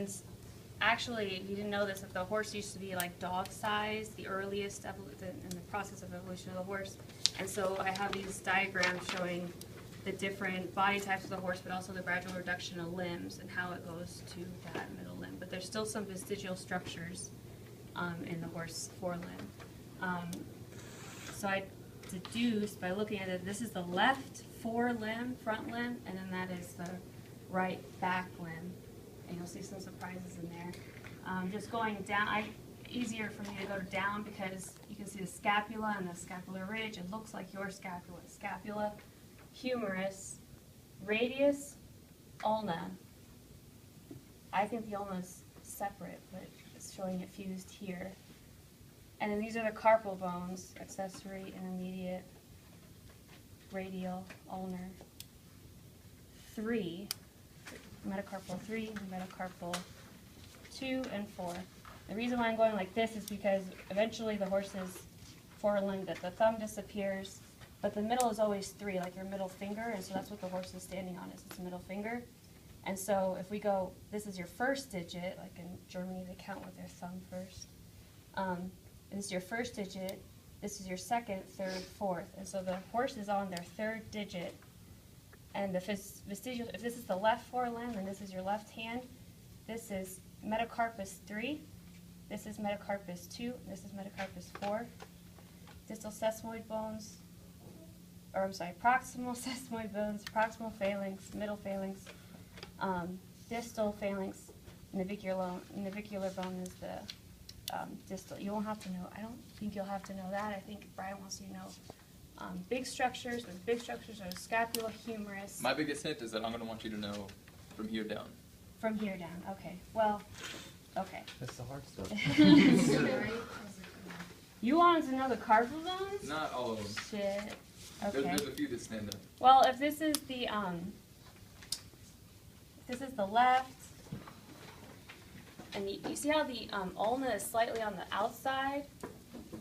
And actually, if you didn't know this, that the horse used to be like dog size, the earliest in the process of evolution of the horse. And so I have these diagrams showing the different body types of the horse, but also the gradual reduction of limbs and how it goes to that middle limb. But there's still some vestigial structures in the horse forelimb. So I deduced by looking at it, this is the left forelimb, front limb, and then that is the right back limb. And you'll see some surprises in there. Just going down, easier for me to go down because you can see the scapula and the scapular ridge. It looks like your scapula. Scapula, humerus, radius, ulna. I think the ulna is separate, but it's showing it fused here. And then these are the carpal bones, accessory, intermediate, radial, ulnar. 3, metacarpal 3, metacarpal 2, and 4. The reason why I'm going like this is because eventually the horse's forelimb, the thumb disappears, but the middle is always 3, like your middle finger, and so that's what the horse is standing on, is its middle finger. And so if we go, this is your first digit, like in Germany they count with their thumb first. This is your first digit, this is your second, third, fourth. And so the horse is on their third digit, and the vestigial, if this is the left forelimb and this is your left hand, this is metacarpus 3, this is metacarpus 2, this is metacarpus 4. Distal sesamoid bones, or I'm sorry, proximal sesamoid bones, proximal phalanx, middle phalanx, distal phalanx, navicular bone is the distal. You won't have to know. I don't think you'll have to know that. I think Brian wants you to know big structures. The big structures are scapula, humerus. My biggest hint is that I'm going to want you to know from here down. From here down. Okay. Well, okay. That's the hard stuff. You wanted to know the carpal bones? Not all of them. Shit. Okay. There's a few that stand up. Well, if this is the left, and you see how the ulna is slightly on the outside?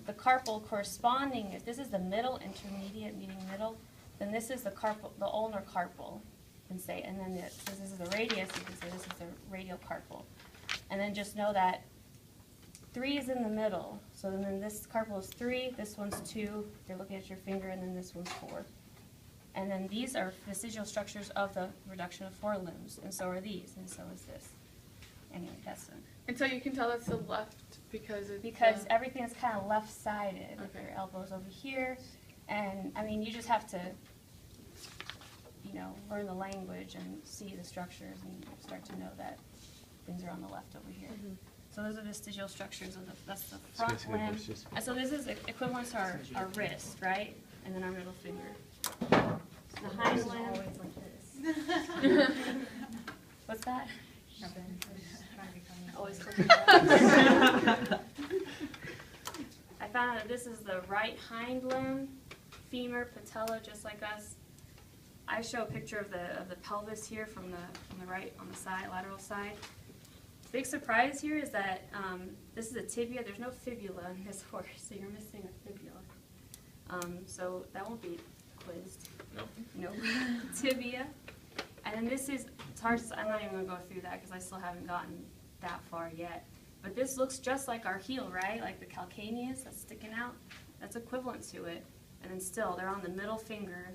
The carpal corresponding, if this is the middle, intermediate, meaning middle, then this is the carpal, the ulnar carpal, you can say. And then since this is the radius, you can say this is the radial carpal. And then just know that 3 is in the middle. So then this carpal is 3, this one's 2, if you're looking at your finger, and then this one's 4. And then these are vestigial structures of the reduction of forelimbs, and so are these, and so is this. Anyway, that's it. And so you can tell that's the left because it's Everything is kind of left-sided. With your elbows over here, and I mean, you just have to, learn the language and see the structures, and start to know that things are on the left over here. Mm-hmm. So those are vestigial structures of that's the front limb. And so this is equivalent to our wrist, right? And then our middle finger. The hind limb. What's that? Always clicking. I found out that this is the right hind limb, femur, patella, just like us. I show a picture of the pelvis here from the right on the side, lateral side. Big surprise here is that this is a tibia. There's no fibula in this horse, so you're missing a fibula. So that won't be quizzed. Nope. Nope. Tibia. And then this is, it's hard to, I'm not even going to go through that because I still haven't gotten that far yet. But this looks just like our heel, right? Like the calcaneus that's sticking out. That's equivalent to it. And then still, they're on the middle finger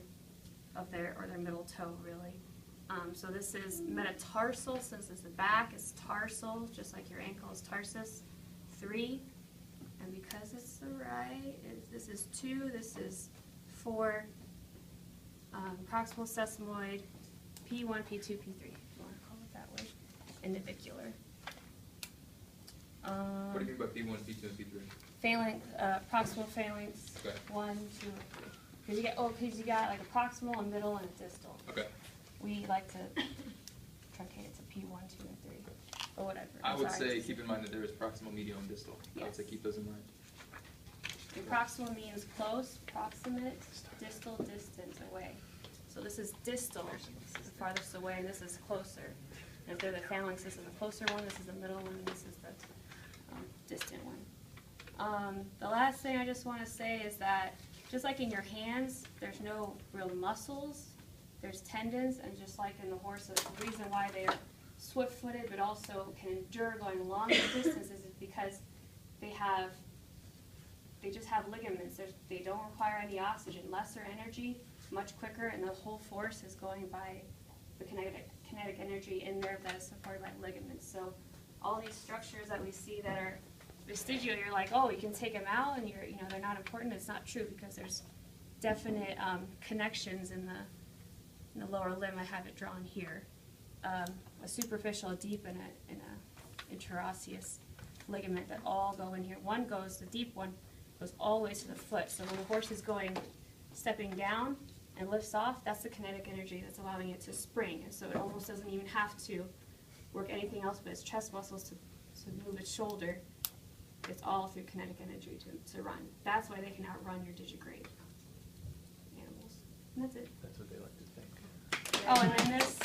of their middle toe, really. So this is metatarsal, since it's the back, it's tarsal, just like your ankle is tarsus. 3. And because it's the right, this is 2, this is 4. Proximal sesamoid, P1, P2, P3, if you want to call it that way, and navicular. What do you mean by P1, P2, and P3? Phalanx, proximal phalanx, Okay. 1, 2, and 3. Because you got like a proximal, a middle, and a distal. Okay. We like to truncate it to P1, 2, and 3, or whatever. I would say keep in mind that there is proximal, medial, and distal. Yes. I would say keep those in mind. Your proximal means close, proximate, distal, distant, away. So this is distal, this is the farthest away, and this is closer. And if they're the phalanx, this is the closer one, this is the middle one, and this is the distant one. The last thing I just want to say is that just like in your hands, there's no real muscles, there's tendons, and just like in the horse, the reason why swift-footed, but also can endure going longer distances is because they just have ligaments. They don't require any oxygen, lesser energy, much quicker, and the whole force is going by the kinetic energy in there that is supported by ligaments. So all these structures that we see that are vestigial, you're like, oh, you can take them out and they're not important. It's not true because there's definite connections in the lower limb. I have it drawn here. A superficial, a deep, and a interosseous ligament that all go in here. One goes, the deep one goes all the way to the foot. So when the horse is stepping down and lifts off, that's the kinetic energy that's allowing it to spring. And so it almost doesn't even have to work anything else but its chest muscles to move its shoulder. It's all through kinetic energy to run. That's why they can outrun your digigrade animals. And that's it. That's what they like to think. Oh, and then this